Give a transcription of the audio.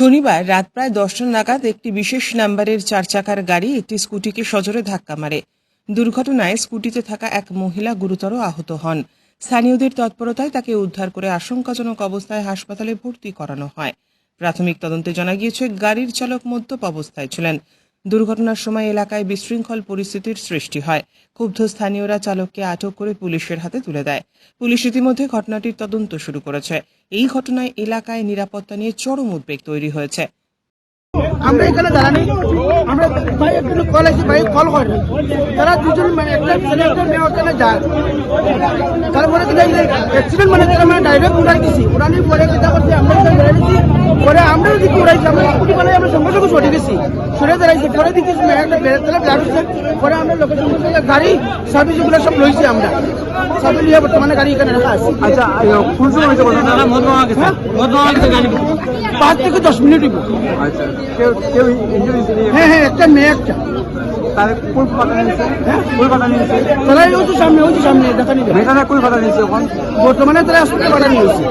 শনিবার রাত প্রায় 10টা নাগাদ একটি বিশেষ নাম্বারের 4 চাকার গাড়ি একটি স্কুটিকে সজোরে ধাক্কা মারে। দুর্ঘটনায় স্কুটিতে থাকা এক মহিলা গুরুতর আহত হন। স্থানীয়দের তৎপরতায় তাকে উদ্ধার করে আশঙ্কাজনক অবস্থায় হাসপাতালে ভর্তি করানো হয়। প্রাথমিক তদন্তে জানা গিয়েছে, গাড়ির চালক মদ্যপ অবস্থায় ছিলেন। দুর্ঘটনার সময় এলাকায় বিশৃঙ্খল পরিস্থিতির সৃষ্টি হয়। ক্ষুব্ধ স্থানীয়রা চালককে আটক করে পুলিশের হাতে তুলে দেয়। পুলিশ ইতিমধ্যে ঘটনাটির তদন্ত শুরু করেছে। এই ঘটনায় এলাকায় নিরাপত্তা নিয়ে চরম উদ্বেগ তৈরি হয়েছে। আমরা এখানে দাঁড়ানি, আমরা ভাই একটু কল আছে, ভাই কল করে তারা দুজন মানে একটা ছেলে একটা মেয়ে ওখানে যায়। তারপরে কি অ্যাক্সিডেন্ট মানে তারা মানে ডাইরেক্ট উড়াই দিছি, উড়ানি পরে কিতা করছি আমরা এখানে বেড়াইছি, পরে আমরা দিকে উড়াইছি, আমরা স্কুটি মানে আমরা সঙ্গে সঙ্গে সরে গেছি, সরে দাঁড়াইছি, পরে দিকে একটা বেড়াতে বেড়াচ্ছে, পরে আমরা লোকেশন গাড়ি সার্ভিস এগুলো সব লইছি, আমরা সব লিয়ে বর্তমানে গাড়ি এখানে রাখা আছে। আচ্ছা, কোন সময় হয়েছে ঘটনাটা? মদমাওয়া গেছে, মদমাওয়া গেছে গাড়ি 5 থেকে 10 মিনিট হইব। আচ্ছা, কেউ ইনজুরি? হ্যাঁ, একটা মেয়ে একটা। তার কোন কথা নিয়েছে? কোন কথা নিয়েছে? তারা ওই তো সামনে দেখা নিয়ে মেয়েটা কোন কথা নিয়েছে? এখন বর্তমানে তারা হাসপাতালে পাঠানো হয়েছে।